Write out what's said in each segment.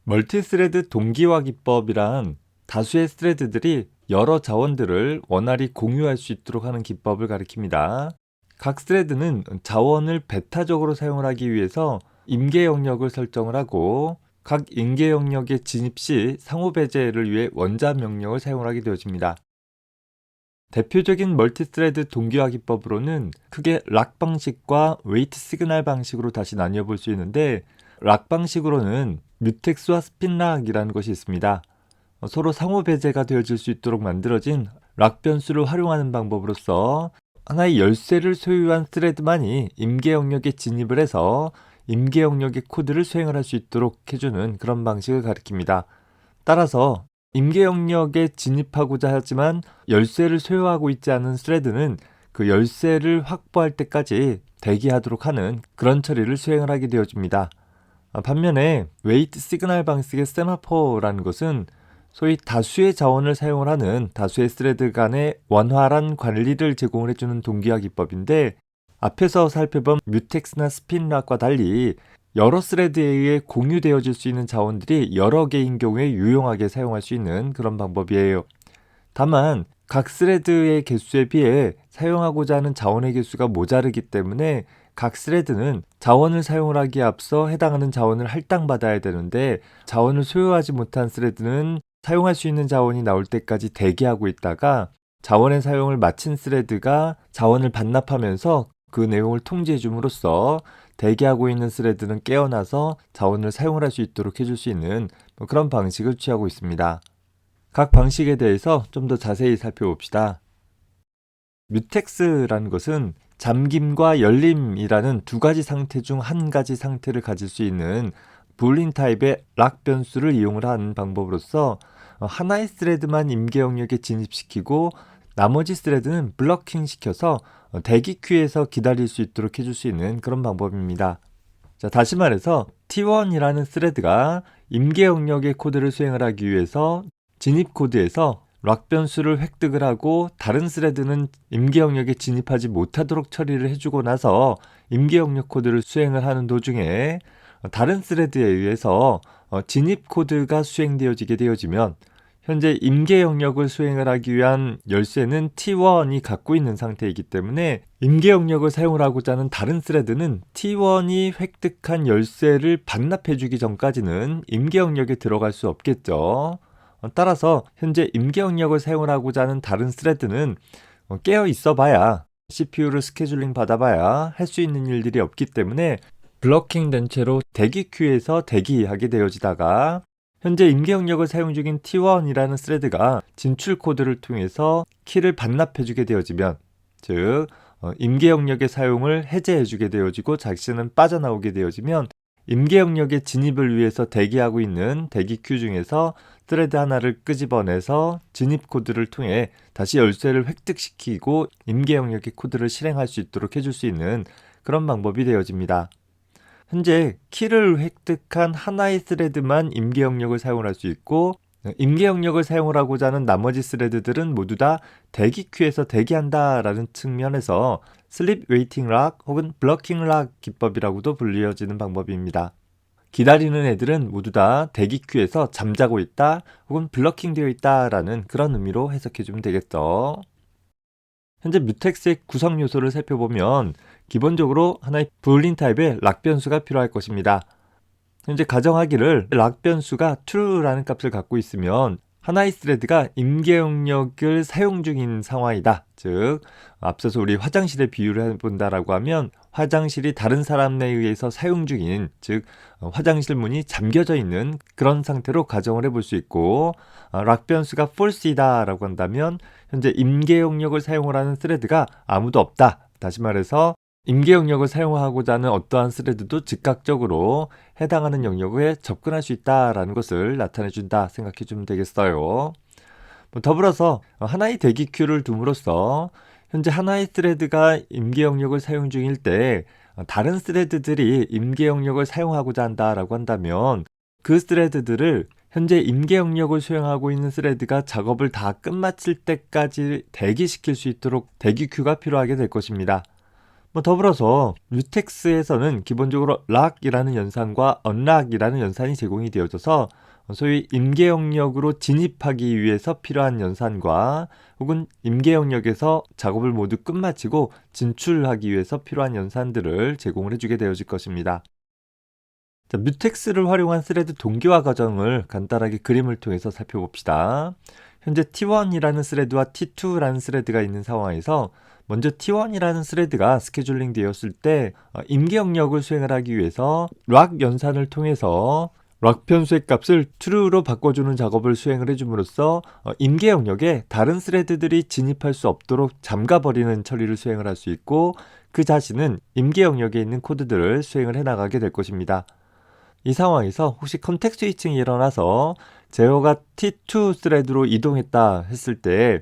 멀티스레드 동기화 기법이란 다수의 스레드들이 여러 자원들을 원활히 공유할 수 있도록 하는 기법을 가리킵니다. 각 스레드는 자원을 배타적으로 사용을 하기 위해서 임계 영역을 설정을 하고 각 임계 영역에 진입 시 상호 배제를 위해 원자 명령을 사용을 하게 되어집니다. 대표적인 멀티스레드 동기화 기법으로는 크게 락 방식과 웨이트 시그널 방식으로 다시 나뉘어 볼 수 있는데, 락 방식으로는 뮤텍스와 스핀락이라는 것이 있습니다. 서로 상호 배제가 되어질 수 있도록 만들어진 락 변수를 활용하는 방법으로서 하나의 열쇠를 소유한 스레드만이 임계 영역에 진입을 해서 임계 영역의 코드를 수행을 할 수 있도록 해주는 그런 방식을 가리킵니다. 따라서 임계 영역에 진입하고자 하지만 열쇠를 소유하고 있지 않은 스레드는 그 열쇠를 확보할 때까지 대기하도록 하는 그런 처리를 수행을 하게 되어집니다. 반면에 웨이트 시그널 방식의 세마포라는 것은 소위 다수의 자원을 사용을 하는 다수의 스레드 간의 원활한 관리를 제공을 해주는 동기화 기법인데, 앞에서 살펴본 뮤텍스나 스핀락과 달리 여러 스레드에 의해 공유되어질 수 있는 자원들이 여러 개인 경우에 유용하게 사용할 수 있는 그런 방법이에요. 다만 각 스레드의 개수에 비해 사용하고자 하는 자원의 개수가 모자르기 때문에 각 스레드는 자원을 사용을 하기에 앞서 해당하는 자원을 할당받아야 되는데, 자원을 소유하지 못한 스레드는 사용할 수 있는 자원이 나올 때까지 대기하고 있다가 자원의 사용을 마친 스레드가 자원을 반납하면서 그 내용을 통지해 줌으로써 대기하고 있는 스레드는 깨어나서 자원을 사용을 할 수 있도록 해줄 수 있는 그런 방식을 취하고 있습니다. 각 방식에 대해서 좀 더 자세히 살펴봅시다. 뮤텍스라는 것은 잠김과 열림이라는 두 가지 상태 중 한 가지 상태를 가질 수 있는 불린 타입의 락 변수를 이용을 하는 방법으로서 하나의 스레드만 임계 영역에 진입시키고 나머지 스레드는 블러킹 시켜서 대기 큐에서 기다릴 수 있도록 해줄 수 있는 그런 방법입니다. 자, 다시 말해서 T1이라는 스레드가 임계 영역의 코드를 수행을 하기 위해서 진입 코드에서 락 변수를 획득을 하고 다른 스레드는 임계 영역에 진입하지 못하도록 처리를 해주고 나서 임계 영역 코드를 수행을 하는 도중에 다른 스레드에 의해서 진입 코드가 수행되어지게 되어지면 현재 임계 영역을 수행을 하기 위한 열쇠는 T1이 갖고 있는 상태이기 때문에 임계 영역을 사용을 하고자 하는 다른 스레드는 T1이 획득한 열쇠를 반납해주기 전까지는 임계 영역에 들어갈 수 없겠죠. 따라서 현재 임계 영역을 사용을 하고자 하는 다른 스레드는 깨어 있어 봐야, CPU를 스케줄링 받아봐야 할 수 있는 일들이 없기 때문에 블러킹 된 채로 대기 큐에서 대기하게 되어지다가 현재 임계 영역을 사용 중인 T1이라는 스레드가 진출 코드를 통해서 키를 반납해주게 되어지면, 즉 임계 영역의 사용을 해제해주게 되어지고 자신은 빠져나오게 되어지면 임계 영역의 진입을 위해서 대기하고 있는 대기 큐 중에서 스레드 하나를 끄집어내서 진입 코드를 통해 다시 열쇠를 획득시키고 임계 영역의 코드를 실행할 수 있도록 해줄 수 있는 그런 방법이 되어집니다. 현재 키를 획득한 하나의 스레드만 임계 영역을 사용할 수 있고, 임계 영역을 사용을 하고자 하는 나머지 스레드들은 모두 다 대기 큐에서 대기한다 라는 측면에서 슬립 웨이팅 락 혹은 블러킹 락 기법이라고도 불리어지는 방법입니다. 기다리는 애들은 모두 다 대기 큐에서 잠자고 있다 혹은 블러킹 되어 있다 라는 그런 의미로 해석해 주면 되겠죠. 현재 뮤텍스의 구성 요소를 살펴보면 기본적으로 하나의 불린 타입의 락 변수가 필요할 것입니다. 현재 가정하기를 락 변수가 true라는 값을 갖고 있으면 하나의 스레드가 임계 영역을 사용 중인 상황이다. 즉 앞서서 우리 화장실의 비유를 해본다라고 하면 화장실이 다른 사람에 의해서 사용 중인, 즉 화장실 문이 잠겨져 있는 그런 상태로 가정을 해볼 수 있고, 락 변수가 false이다 라고 한다면 현재 임계 영역을 사용을 하는 스레드가 아무도 없다. 다시 말해서 임계 영역을 사용하고자 하는 어떠한 스레드도 즉각적으로 해당하는 영역에 접근할 수 있다라는 것을 나타내준다 생각해주면 되겠어요. 더불어서 하나의 대기 큐를 둠으로써 현재 하나의 스레드가 임계 영역을 사용 중일 때 다른 스레드들이 임계 영역을 사용하고자 한다라고 한다면 그 스레드들을 현재 임계 영역을 수행하고 있는 스레드가 작업을 다 끝마칠 때까지 대기시킬 수 있도록 대기 큐가 필요하게 될 것입니다. 더불어서 뮤텍스에서는 기본적으로 락이라는 연산과 언락이라는 연산이 제공이 되어져서 소위 임계 영역으로 진입하기 위해서 필요한 연산과 혹은 임계 영역에서 작업을 모두 끝마치고 진출하기 위해서 필요한 연산들을 제공을 해주게 되어질 것입니다. 자, 뮤텍스를 활용한 스레드 동기화 과정을 간단하게 그림을 통해서 살펴봅시다. 현재 T1이라는 스레드와 T2라는 스레드가 있는 상황에서 먼저 T1이라는 스레드가 스케줄링 되었을 때 임계 영역을 수행을 하기 위해서 락 연산을 통해서 락 변수의 값을 true로 바꿔주는 작업을 수행을 해줌으로써 임계 영역에 다른 스레드들이 진입할 수 없도록 잠가버리는 처리를 수행을 할 수 있고, 그 자신은 임계 영역에 있는 코드들을 수행을 해나가게 될 것입니다. 이 상황에서 혹시 컨텍스트 스위칭이 일어나서 제어가 T2 스레드로 이동했다 했을 때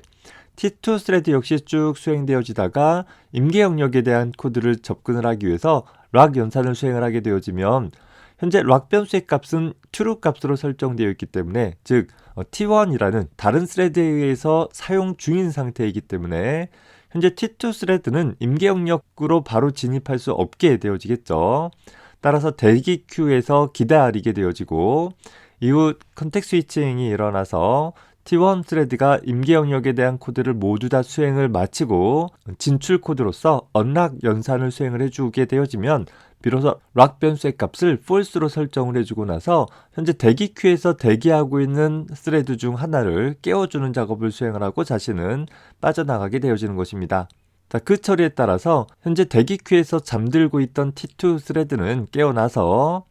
T2 스레드 역시 쭉 수행되어지다가 임계 영역에 대한 코드를 접근을 하기 위해서 락 연산을 수행을 하게 되어지면 현재 락 변수의 값은 true 값으로 설정되어 있기 때문에, 즉 T1이라는 다른 스레드에 의해서 사용 중인 상태이기 때문에 현재 T2 스레드는 임계 영역으로 바로 진입할 수 없게 되어지겠죠. 따라서 대기 큐에서 기다리게 되어지고 이후 컨텍스트 스위칭이 일어나서 T1 스레드가 임계 영역에 대한 코드를 모두 다 수행을 마치고 진출 코드로서 언락 연산을 수행을 해주게 되어지면 비로소 락 변수의 값을 false로 설정을 해주고 나서 현재 대기 큐에서 대기하고 있는 스레드 중 하나를 깨워주는 작업을 수행을 하고 자신은 빠져나가게 되어지는 것입니다. 자, 그 처리에 따라서 현재 대기 큐에서 잠들고 있던 T2 스레드는 깨어나서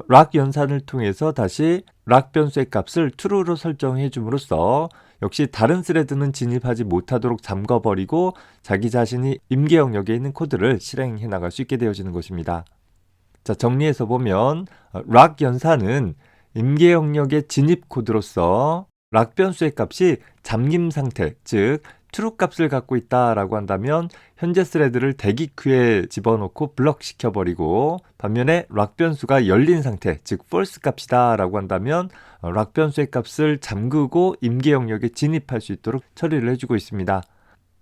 락 연산을 통해서 다시 락 변수의 값을 true로 설정해 줌으로써 역시 다른 스레드는 진입하지 못하도록 잠궈버리고 자기 자신이 임계 영역에 있는 코드를 실행해 나갈 수 있게 되어지는 것입니다. 자, 정리해서 보면 락 연산은 임계 영역의 진입 코드로서 락 변수의 값이 잠김 상태, 즉 true 값을 갖고 있다라고 한다면 현재 스레드를 대기 큐에 집어넣고 블럭 시켜버리고, 반면에 락 변수가 열린 상태, 즉 false 값이다 라고 한다면 락 변수의 값을 잠그고 임계 영역에 진입할 수 있도록 처리를 해주고 있습니다.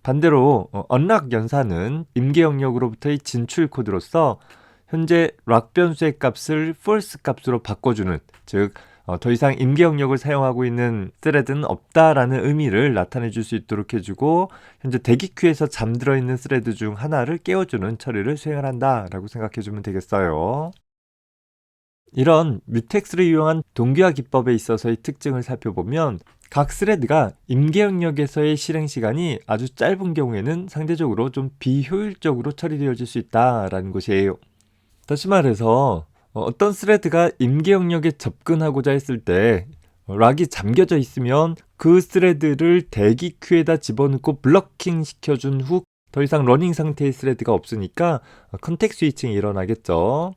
반대로 언락 연산은 임계 영역으로부터의 진출 코드로서 현재 락 변수의 값을 false 값으로 바꿔주는, 즉 더 이상 임계 영역을 사용하고 있는 스레드는 없다라는 의미를 나타내 줄 수 있도록 해주고 현재 대기 큐에서 잠들어 있는 스레드 중 하나를 깨워주는 처리를 수행을 한다라고 생각해 주면 되겠어요. 이런 뮤텍스를 이용한 동기화 기법에 있어서의 특징을 살펴보면 각 스레드가 임계 영역에서의 실행 시간이 아주 짧은 경우에는 상대적으로 좀 비효율적으로 처리되어질 수 있다라는 것이에요. 다시 말해서 어떤 스레드가 임계 영역에 접근하고자 했을 때 락이 잠겨져 있으면 그 스레드를 대기 큐에다 집어넣고 블러킹 시켜준 후 더 이상 러닝 상태의 스레드가 없으니까 컨텍스트 스위칭이 일어나겠죠.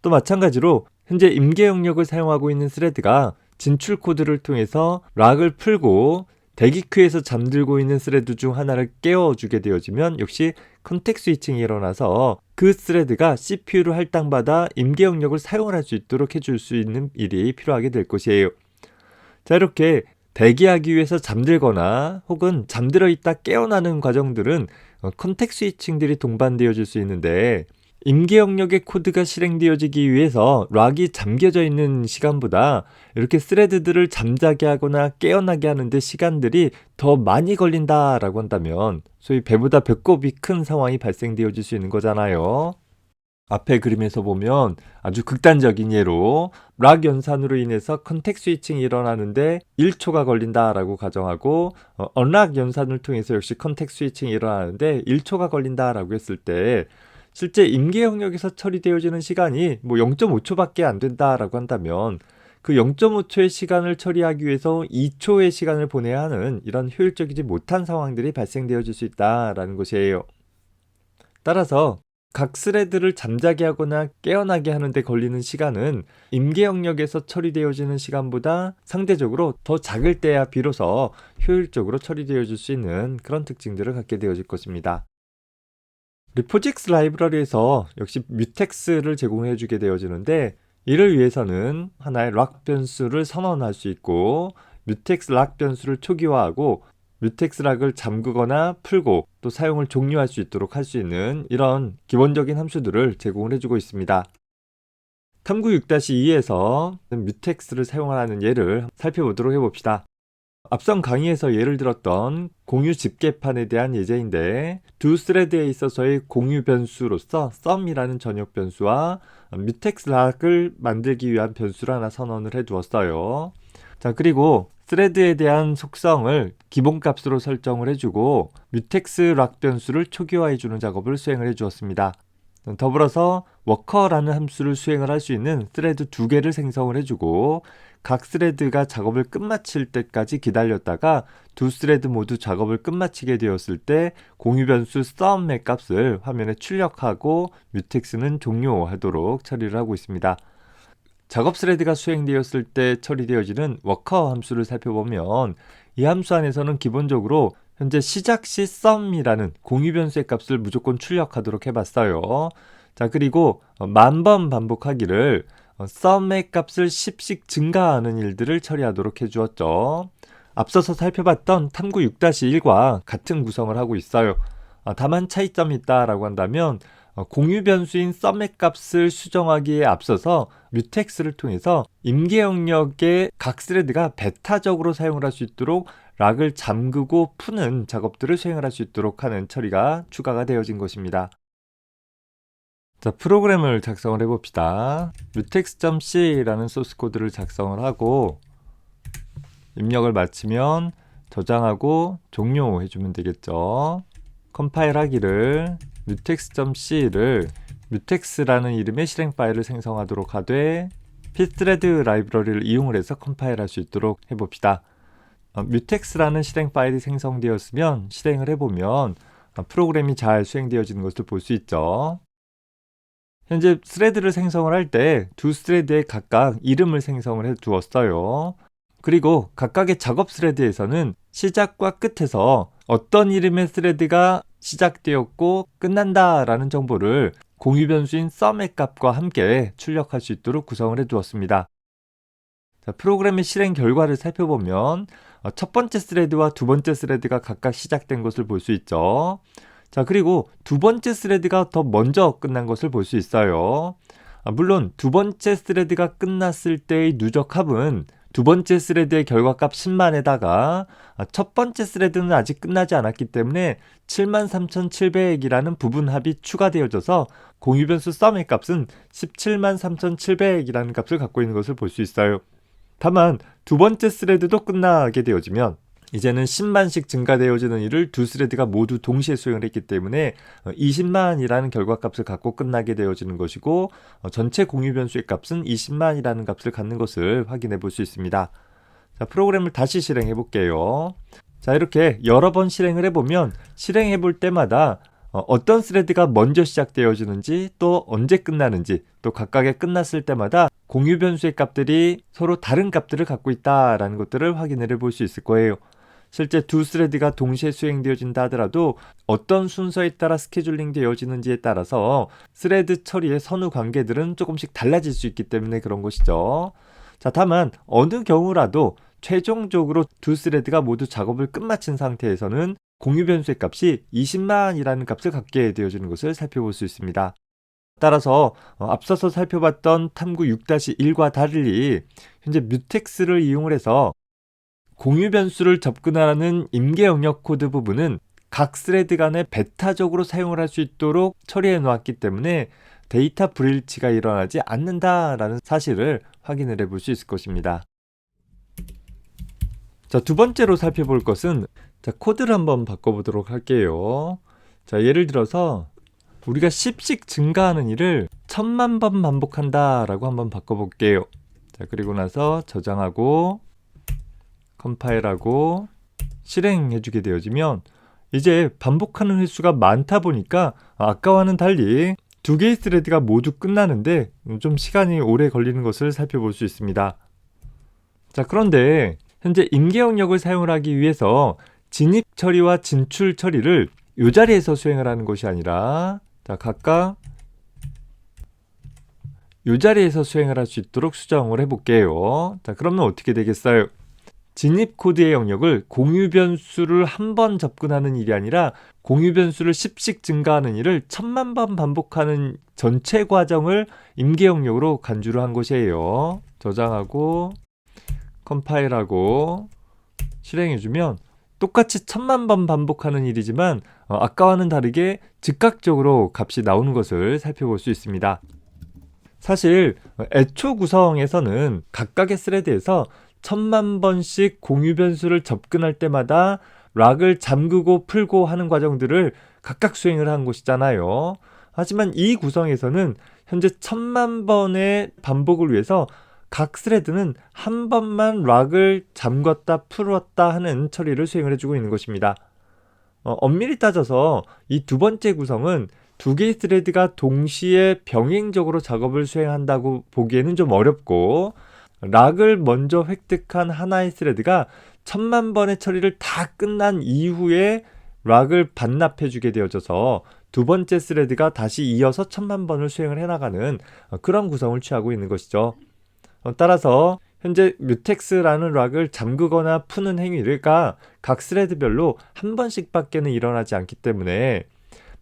또 마찬가지로 현재 임계 영역을 사용하고 있는 스레드가 진출 코드를 통해서 락을 풀고 대기 큐에서 잠들고 있는 스레드 중 하나를 깨워주게 되어지면 역시 컨텍스트 스위칭이 일어나서 그 스레드가 CPU를 할당받아 임계 영역을 사용을 할 수 있도록 해줄 수 있는 일이 필요하게 될 것이에요. 자, 이렇게 대기하기 위해서 잠들거나 혹은 잠들어 있다 깨어나는 과정들은 컨텍스트 스위칭들이 동반되어질 수 있는데, 임계 영역의 코드가 실행되어지기 위해서 락이 잠겨져 있는 시간보다 이렇게 스레드들을 잠자게 하거나 깨어나게 하는데 시간들이 더 많이 걸린다라고 한다면 소위 배보다 배꼽이 큰 상황이 발생되어질 수 있는 거잖아요. 앞에 그림에서 보면 아주 극단적인 예로 락 연산으로 인해서 컨텍스트 스위칭이 일어나는데 1초가 걸린다라고 가정하고 언락 연산을 통해서 역시 컨텍스트 스위칭이 일어나는데 1초가 걸린다라고 했을 때 실제 임계 영역에서 처리되어지는 시간이 0.5초밖에 안 된다라고 한다면 그 0.5초의 시간을 처리하기 위해서 2초의 시간을 보내야 하는 이런 효율적이지 못한 상황들이 발생되어질 수 있다라는 것이에요. 따라서 각 스레드를 잠자게 하거나 깨어나게 하는데 걸리는 시간은 임계 영역에서 처리되어지는 시간보다 상대적으로 더 작을 때야 비로소 효율적으로 처리되어질 수 있는 그런 특징들을 갖게 되어질 것입니다. 우리 포직스 라이브러리에서 역시 뮤텍스를 제공해 주게 되어지는데, 이를 위해서는 하나의 락 변수를 선언할 수 있고 뮤텍스 락 변수를 초기화하고 뮤텍스 락을 잠그거나 풀고 또 사용을 종료할 수 있도록 할 수 있는 이런 기본적인 함수들을 제공을 해주고 있습니다. 탐구 6-2에서 뮤텍스를 사용하는 예를 살펴보도록 해봅시다. 앞선 강의에서 예를 들었던 공유 집계판에 대한 예제인데 두 스레드에 있어서의 공유 변수로서 sum이라는 전역 변수와 뮤텍스 락을 만들기 위한 변수를 하나 선언을 해 두었어요. 자, 그리고 스레드에 대한 속성을 기본값으로 설정을 해주고 뮤텍스 락 변수를 초기화해주는 작업을 수행을 해 주었습니다. 더불어서 워커라는 함수를 수행을 할 수 있는 스레드 2개를 생성을 해주고 각 스레드가 작업을 끝마칠 때까지 기다렸다가 두 스레드 모두 작업을 끝마치게 되었을 때 공유 변수 sum의 값을 화면에 출력하고 뮤텍스는 종료하도록 처리를 하고 있습니다. 작업 스레드가 수행되었을 때 처리되어지는 워커 함수를 살펴보면 이 함수 안에서는 기본적으로 현재 시작 시 sum이라는 공유 변수의 값을 무조건 출력하도록 해봤어요. 자, 그리고 만번 반복하기를 sum의 값을 10씩 증가하는 일들을 처리하도록 해주었죠. 앞서서 살펴봤던 탐구 6-1과 같은 구성을 하고 있어요. 다만 차이점이 있다라고 한다면 공유 변수인 sum의 값을 수정하기에 앞서서 뮤텍스를 통해서 임계 영역의 각 스레드가 배타적으로 사용을 할 수 있도록 락을 잠그고 푸는 작업들을 수행을 할 수 있도록 하는 처리가 추가가 되어진 것입니다. 자, 프로그램을 작성을 해봅시다. mutex.c라는 소스 코드를 작성을 하고 입력을 마치면 저장하고 종료해주면 되겠죠. 컴파일 하기를 mutex.c를 mutex라는 이름의 실행 파일을 생성하도록 하되 pthread 라이브러리를 이용을 해서 컴파일할 수 있도록 해봅시다. mutex라는 실행 파일이 생성되었으면 실행을 해보면 프로그램이 잘 수행되어지는 것을 볼 수 있죠. 현재 스레드를 생성을 할 때 두 스레드에 각각 이름을 생성을 해 두었어요. 그리고 각각의 작업 스레드에서는 시작과 끝에서 어떤 이름의 스레드가 시작되었고 끝난다라는 정보를 공유 변수인 sum의 값과 함께 출력할 수 있도록 구성을 해 두었습니다. 자, 프로그램의 실행 결과를 살펴보면 첫 번째 스레드와 두 번째 스레드가 각각 시작된 것을 볼 수 있죠. 자, 그리고 두 번째 스레드가 더 먼저 끝난 것을 볼 수 있어요. 물론 두 번째 스레드가 끝났을 때의 누적합은 두 번째 스레드의 결과값 10만에다가 첫 번째 스레드는 아직 끝나지 않았기 때문에 73700이라는 부분합이 추가되어져서 공유 변수 sum의 값은 173,700이라는 값을 갖고 있는 것을 볼 수 있어요. 다만 두 번째 스레드도 끝나게 되어지면 이제는 10만씩 증가되어지는 일을 두 스레드가 모두 동시에 수행을 했기 때문에 20만이라는 결과값을 갖고 끝나게 되어지는 것이고 전체 공유 변수의 값은 20만이라는 값을 갖는 것을 확인해 볼 수 있습니다. 자, 프로그램을 다시 실행해 볼게요. 자, 이렇게 여러 번 실행을 해보면 실행해 볼 때마다 어떤 스레드가 먼저 시작되어지는지 또 언제 끝나는지 또 각각의 끝났을 때마다 공유 변수의 값들이 서로 다른 값들을 갖고 있다라는 것들을 확인해 볼 수 있을 거예요. 실제 두 스레드가 동시에 수행되어진다 하더라도 어떤 순서에 따라 스케줄링 되어지는지에 따라서 스레드 처리의 선후 관계들은 조금씩 달라질 수 있기 때문에 그런 것이죠. 자, 다만 어느 경우라도 최종적으로 두 스레드가 모두 작업을 끝마친 상태에서는 공유 변수의 값이 20만이라는 값을 갖게 되어지는 것을 살펴볼 수 있습니다. 따라서 앞서서 살펴봤던 탐구 6-1과 달리 현재 뮤텍스를 이용을 해서 공유 변수를 접근하라는 임계 영역 코드 부분은 각 스레드 간에 배타적으로 사용을 할 수 있도록 처리해 놓았기 때문에 데이터 불일치가 일어나지 않는다라는 사실을 확인을 해볼 수 있을 것입니다. 자, 두 번째로 살펴볼 것은 코드를 한번 바꿔보도록 할게요. 자, 예를 들어서 우리가 10씩 증가하는 일을 1000만 번 반복한다 라고 한번 바꿔볼게요. 자, 그리고 나서 저장하고 컴파일하고 실행해주게 되어지면 이제 반복하는 횟수가 많다 보니까 아까와는 달리 두 개의 스레드가 모두 끝나는데 좀 시간이 오래 걸리는 것을 살펴볼 수 있습니다. 자, 그런데 현재 임계 영역을 사용을 하기 위해서 진입 처리와 진출 처리를 이 자리에서 수행을 하는 것이 아니라 자, 각각 이 자리에서 수행을 할 수 있도록 수정을 해볼게요. 자, 그러면 어떻게 되겠어요? 진입 코드의 영역을 공유 변수를 한 번 접근하는 일이 아니라 공유 변수를 10씩 증가하는 일을 1000만 번 반복하는 전체 과정을 임계 영역으로 간주를 한 것이에요. 저장하고 컴파일하고 실행해주면 똑같이 1000만 번 반복하는 일이지만 아까와는 다르게 즉각적으로 값이 나오는 것을 살펴볼 수 있습니다. 사실 애초 구성에서는 각각의 스레드에서 1000만 번씩 공유 변수를 접근할 때마다 락을 잠그고 풀고 하는 과정들을 각각 수행을 한 것이잖아요. 하지만 이 구성에서는 현재 1000만 번의 반복을 위해서 각 스레드는 한 번만 락을 잠궜다 풀었다 하는 처리를 수행을 해주고 있는 것입니다. 엄밀히 따져서 이 두 번째 구성은 두 개의 스레드가 동시에 병행적으로 작업을 수행한다고 보기에는 좀 어렵고, 락을 먼저 획득한 하나의 스레드가 1000만 번의 처리를 다 끝난 이후에 락을 반납해주게 되어져서 두 번째 스레드가 다시 이어서 1000만 번을 수행을 해나가는 그런 구성을 취하고 있는 것이죠. 따라서 현재 뮤텍스라는 락을 잠그거나 푸는 행위가 각 스레드별로 한 번씩밖에는 일어나지 않기 때문에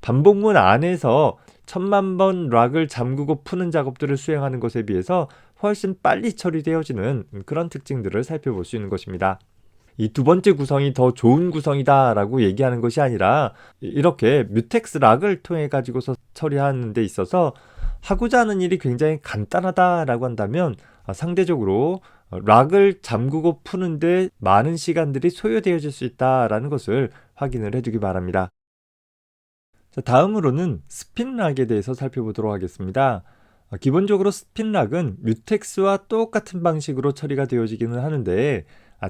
반복문 안에서 1000만 번 락을 잠그고 푸는 작업들을 수행하는 것에 비해서 훨씬 빨리 처리되어지는 그런 특징들을 살펴볼 수 있는 것입니다. 이 두 번째 구성이 더 좋은 구성이다 라고 얘기하는 것이 아니라, 이렇게 뮤텍스 락을 통해 가지고서 처리하는 데 있어서 하고자 하는 일이 굉장히 간단하다 라고 한다면 상대적으로 락을 잠그고 푸는데 많은 시간들이 소요되어질 수 있다라는 것을 확인을 해두기 바랍니다. 자, 다음으로는 스핀락에 대해서 살펴보도록 하겠습니다. 기본적으로 스핀락은 뮤텍스와 똑같은 방식으로 처리가 되어지기는 하는데,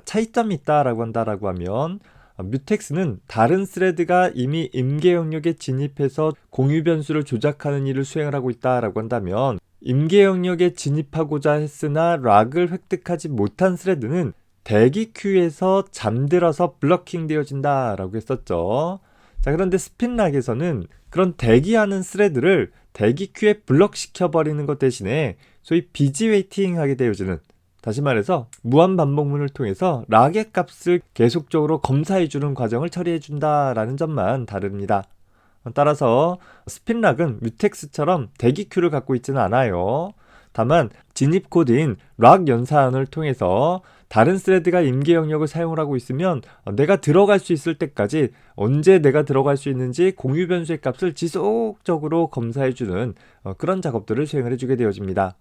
차이점이 있다라고 한다라고 하면, 뮤텍스는 다른 스레드가 이미 임계 영역에 진입해서 공유 변수를 조작하는 일을 수행을 하고 있다라고 한다면, 임계 영역에 진입하고자 했으나 락을 획득하지 못한 스레드는 대기 큐에서 잠들어서 블러킹 되어진다라고 했었죠. 자, 그런데 스핀락에서는 그런 대기하는 스레드를 대기 큐에 블럭시켜버리는 것 대신에 소위 비지 웨이팅 하게 되어지는, 다시 말해서 무한 반복문을 통해서 락의 값을 계속적으로 검사해주는 과정을 처리해준다라는 점만 다릅니다. 따라서 스핀락은 뮤텍스처럼 대기 큐를 갖고 있지는 않아요. 다만 진입 코드인 락 연산을 통해서 다른 스레드가 임계 영역을 사용을 하고 있으면 내가 들어갈 수 있을 때까지 언제 내가 들어갈 수 있는지 공유 변수의 값을 지속적으로 검사해주는 그런 작업들을 수행을 해주게 되어집니다.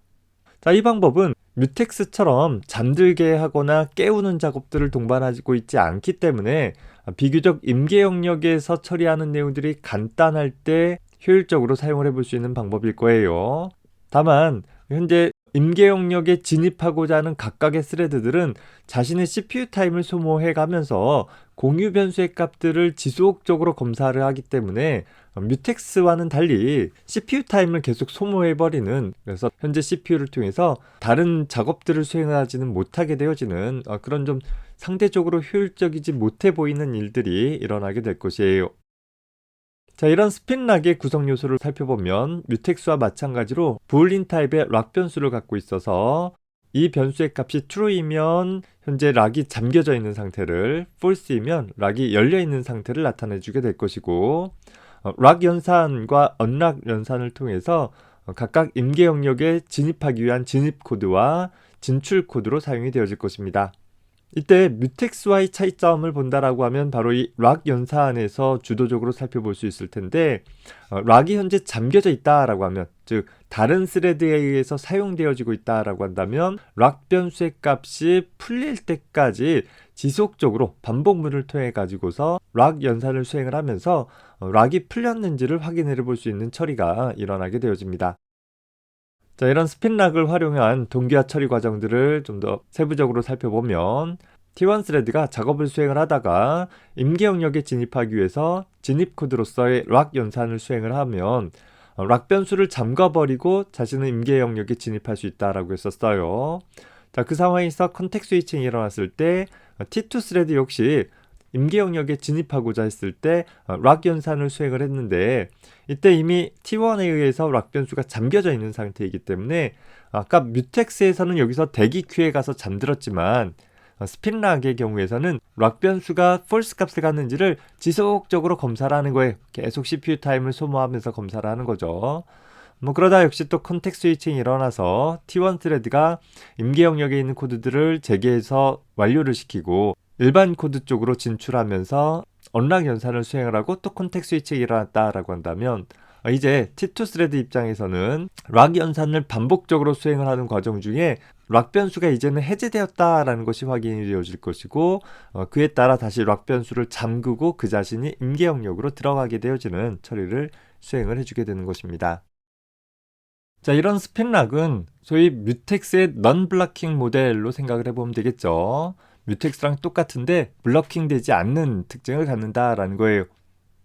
자, 이 방법은 뮤텍스처럼 잠들게 하거나 깨우는 작업들을 동반하고 있지 않기 때문에 비교적 임계 영역에서 처리하는 내용들이 간단할 때 효율적으로 사용을 해볼 수 있는 방법일 거예요. 다만 현재 임계 영역에 진입하고자 하는 각각의 스레드들은 자신의 CPU 타임을 소모해 가면서 공유 변수의 값들을 지속적으로 검사를 하기 때문에 뮤텍스와는 달리 CPU 타임을 계속 소모해버리는, 그래서 현재 CPU를 통해서 다른 작업들을 수행하지는 못하게 되어지는 그런 좀 상대적으로 효율적이지 못해 보이는 일들이 일어나게 될 것이에요. 자, 이런 스핀락의 구성 요소를 살펴보면 뮤텍스와 마찬가지로 부울린 타입의 락 변수를 갖고 있어서 이 변수의 값이 true이면 현재 락이 잠겨져 있는 상태를, false이면 락이 열려 있는 상태를 나타내주게 될 것이고, 락 연산과 언락 연산을 통해서 각각 임계 영역에 진입하기 위한 진입 코드와 진출 코드로 사용이 되어질 것입니다. 이때 뮤텍스와의 차이점을 본다라고 하면 바로 이 락 연산에서 주도적으로 살펴볼 수 있을 텐데, 락이 현재 잠겨져 있다라고 하면, 즉 다른 스레드에 의해서 사용되어지고 있다라고 한다면 락 변수의 값이 풀릴 때까지 지속적으로 반복문을 통해 가지고서 락 연산을 수행을 하면서 락이 풀렸는지를 확인해 볼 수 있는 처리가 일어나게 되어집니다. 자, 이런 스핀락을 활용한 동기화 처리 과정들을 좀 더 세부적으로 살펴보면, T1 스레드가 작업을 수행을 하다가 임계 영역에 진입하기 위해서 진입 코드로서의 락 연산을 수행을 하면 락 변수를 잠가버리고 자신은 임계 영역에 진입할 수 있다라고 했었어요. 자, 그 상황에서 컨텍 스위칭이 일어났을 때 T2 스레드 역시 임계 영역에 진입하고자 했을 때 락 연산을 수행을 했는데, 이때 이미 T1에 의해서 락 변수가 잠겨져 있는 상태이기 때문에 아까 뮤텍스에서는 여기서 대기 큐에 가서 잠들었지만 스핀락의 경우에서는 락 변수가 false 값을 갖는지를 지속적으로 검사를 하는 거예요. 계속 CPU 타임을 소모하면서 검사를 하는 거죠. 그러다 역시 또 컨텍스트 스위칭이 일어나서 T1 스레드가 임계 영역에 있는 코드들을 재개해서 완료를 시키고 일반 코드 쪽으로 진출하면서 언락 연산을 수행을 하고 또 컨텍스트 스위칭이 일어났다라고 한다면 이제 T2 스레드 입장에서는 락 연산을 반복적으로 수행을 하는 과정 중에 락 변수가 이제는 해제되었다라는 것이 확인이 되어질 것이고 그에 따라 다시 락 변수를 잠그고 그 자신이 임계 영역으로 들어가게 되어지는 처리를 수행을 해주게 되는 것입니다. 자, 이런 스핀락은 소위 뮤텍스의 넌 블러킹 모델로 생각을 해보면 되겠죠. 뮤텍스랑 똑같은데 블러킹 되지 않는 특징을 갖는다라는 거예요.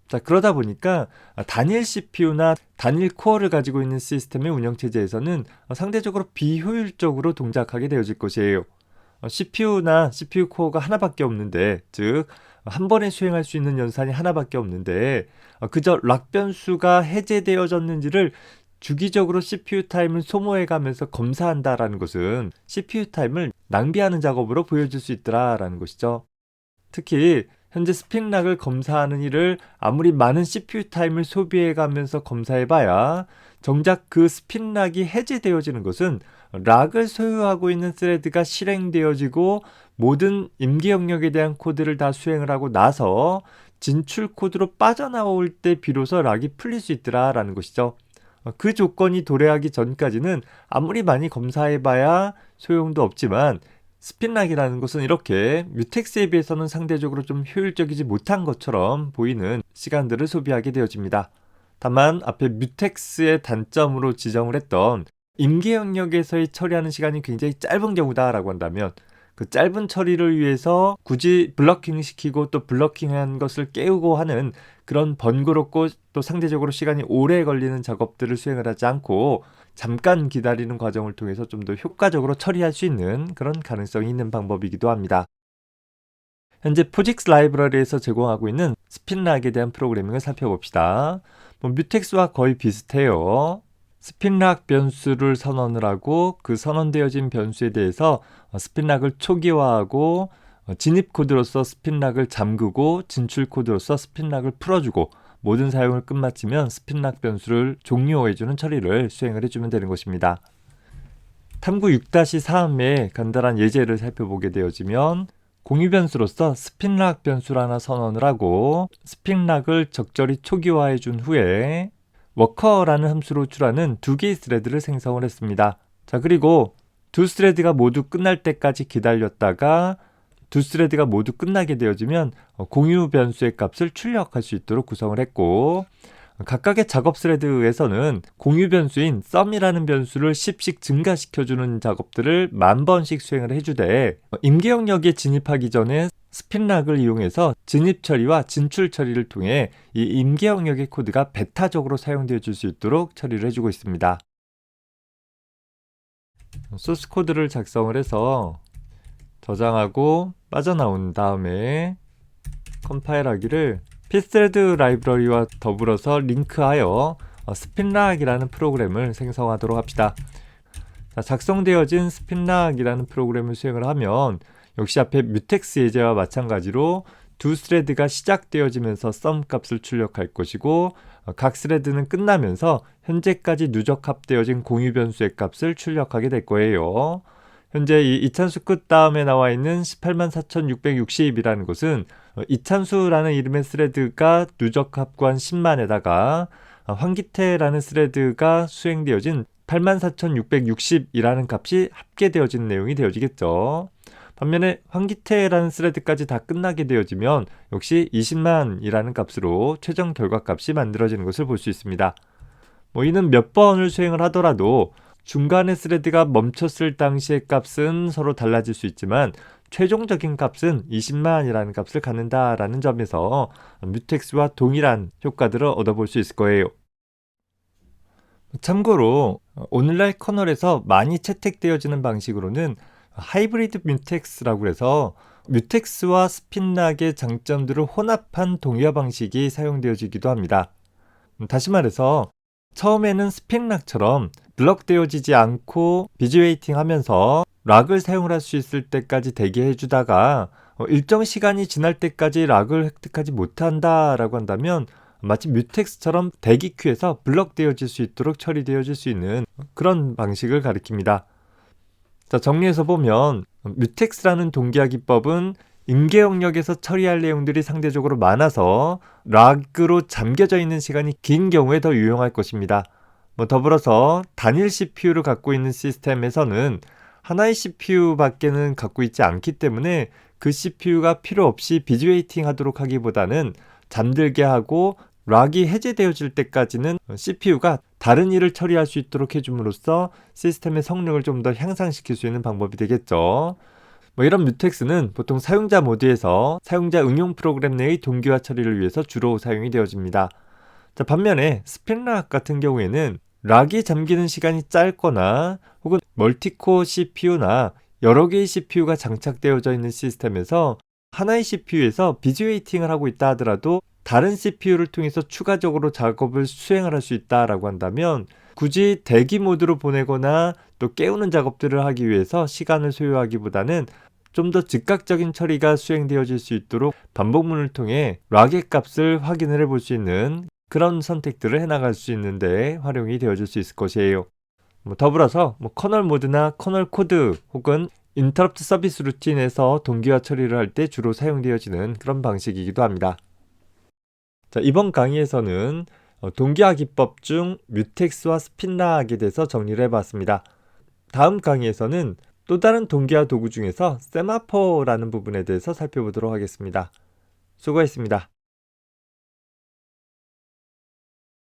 자, 그러다 보니까 단일 CPU나 단일 코어를 가지고 있는 시스템의 운영체제에서는 상대적으로 비효율적으로 동작하게 되어질 것이에요. CPU나 CPU 코어가 하나밖에 없는데, 즉 한 번에 수행할 수 있는 연산이 하나밖에 없는데 그저 락 변수가 해제되어졌는지를 주기적으로 CPU 타임을 소모해가면서 검사한다라는 것은 CPU 타임을 낭비하는 작업으로 보여질 수 있더라라는 것이죠. 특히 현재 스핀락을 검사하는 일을 아무리 많은 CPU 타임을 소비해가면서 검사해봐야 정작 그 스핀락이 해제되어지는 것은 락을 소유하고 있는 스레드가 실행되어지고 모든 임계 영역에 대한 코드를 다 수행을 하고 나서 진출 코드로 빠져나올 때 비로소 락이 풀릴 수 있더라라는 것이죠. 그 조건이 도래하기 전까지는 아무리 많이 검사해봐야 소용도 없지만 스핀락이라는 것은 이렇게 뮤텍스에 비해서는 상대적으로 좀 효율적이지 못한 것처럼 보이는 시간들을 소비하게 되어집니다. 다만 앞에 뮤텍스의 단점으로 지정을 했던 임계 영역에서의 처리하는 시간이 굉장히 짧은 경우다라고 한다면 그 짧은 처리를 위해서 굳이 블러킹 시키고 또 블러킹한 것을 깨우고 하는 그런 번거롭고 또 상대적으로 시간이 오래 걸리는 작업들을 수행을 하지 않고 잠깐 기다리는 과정을 통해서 좀 더 효과적으로 처리할 수 있는 그런 가능성이 있는 방법이기도 합니다. 현재 포직스 라이브러리에서 제공하고 있는 스핀락에 대한 프로그래밍을 살펴봅시다. 뮤텍스와 거의 비슷해요. 스핀락 변수를 선언을 하고 그 선언되어진 변수에 대해서 스핀락을 초기화하고 진입 코드로서 스핀락을 잠그고 진출 코드로서 스핀락을 풀어주고 모든 사용을 끝마치면 스핀락 변수를 종료해주는 처리를 수행을 해주면 되는 것입니다. 탐구 6-3의 간단한 예제를 살펴보게 되어지면 공유 변수로서 스핀락 변수를 하나 선언을 하고 스핀락을 적절히 초기화해 준 후에 워커라는 함수로 호출하는 두 개의 스레드를 생성을 했습니다. 자, 그리고 두 스레드가 모두 끝날 때까지 기다렸다가 두 스레드가 모두 끝나게 되어지면 공유 변수의 값을 출력할 수 있도록 구성을 했고 각각의 작업 스레드에서는 공유 변수인 sum이라는 변수를 10씩 증가시켜주는 작업들을 10,000번씩 수행을 해주되 임계 영역에 진입하기 전에 스핀락을 이용해서 진입 처리와 진출 처리를 통해 이 임계 영역의 코드가 베타적으로 사용되어 줄 수 있도록 처리를 해주고 있습니다. 소스 코드를 작성을 해서 저장하고 빠져나온 다음에 컴파일하기를 pthread 라이브러리와 더불어서 링크하여 스핀락이라는 프로그램을 생성하도록 합시다. 자, 작성되어진 스핀락이라는 프로그램을 수행을 하면 역시 앞에 뮤텍스 예제와 마찬가지로 두 스레드가 시작되어지면서 sum 값을 출력할 것이고 각 스레드는 끝나면서 현재까지 누적 합되어진 공유 변수의 값을 출력하게 될 거예요. 현재 이 이차수 끝 다음에 나와 있는 184,660이라는 것은 이차수라는 이름의 스레드가 누적 합구한 10만에다가 환기태라는 스레드가 수행되어진 84,660이라는 값이 합계되어진 내용이 되어지겠죠. 반면에 환기태라는 스레드까지 다 끝나게 되어지면 역시 20만이라는 값으로 최종 결과값이 만들어지는 것을 볼 수 있습니다. 이는 몇 번을 수행을 하더라도 중간에 스레드가 멈췄을 당시의 값은 서로 달라질 수 있지만 최종적인 값은 20만이라는 값을 갖는다라는 점에서 뮤텍스와 동일한 효과들을 얻어볼 수 있을 거예요. 참고로 오늘날 커널에서 많이 채택되어지는 방식으로는 하이브리드 뮤텍스라고 해서 뮤텍스와 스핀락의 장점들을 혼합한 동의어 방식이 사용되어지기도 합니다. 다시 말해서 처음에는 스핀락처럼 블럭되어지지 않고 비즈웨이팅 하면서 락을 사용을 할 수 있을 때까지 대기해 주다가 일정 시간이 지날 때까지 락을 획득하지 못한다라고 한다면 마치 뮤텍스처럼 대기 큐에서 블럭되어질 수 있도록 처리되어질 수 있는 그런 방식을 가리킵니다. 자, 정리해서 보면 뮤텍스라는 동기화 기법은 임계 영역에서 처리할 내용들이 상대적으로 많아서 락으로 잠겨져 있는 시간이 긴 경우에 더 유용할 것입니다. 더불어서 단일 CPU를 갖고 있는 시스템에서는 하나의 CPU밖에는 갖고 있지 않기 때문에 그 CPU가 필요 없이 비즈 웨이팅 하도록 하기보다는 잠들게 하고 락이 해제되어질 때까지는 CPU가 다른 일을 처리할 수 있도록 해줌으로써 시스템의 성능을 좀 더 향상시킬 수 있는 방법이 되겠죠. 이런 뮤텍스는 보통 사용자 모드에서 사용자 응용 프로그램 내의 동기화 처리를 위해서 주로 사용이 되어집니다. 자, 반면에 스핀락 같은 경우에는 락이 잠기는 시간이 짧거나 혹은 멀티코어 CPU나 여러 개의 CPU가 장착되어져 있는 시스템에서 하나의 CPU에서 비즈 웨이팅을 하고 있다 하더라도 다른 CPU를 통해서 추가적으로 작업을 수행을 할 수 있다라고 한다면 굳이 대기 모드로 보내거나 또 깨우는 작업들을 하기 위해서 시간을 소요하기보다는 좀 더 즉각적인 처리가 수행되어질 수 있도록 반복문을 통해 락의 값을 확인을 해볼 수 있는 그런 선택들을 해나갈 수 있는데 활용이 되어질 수 있을 것이에요. 더불어서 커널 모드나 커널 코드 혹은 인터럽트 서비스 루틴에서 동기화 처리를 할 때 주로 사용되어지는 그런 방식이기도 합니다. 자, 이번 강의에서는 동기화 기법 중 뮤텍스와 스핀락에 대해서 정리를 해봤습니다. 다음 강의에서는 또 다른 동기화 도구 중에서 세마포라는 부분에 대해서 살펴보도록 하겠습니다. 수고했습니다.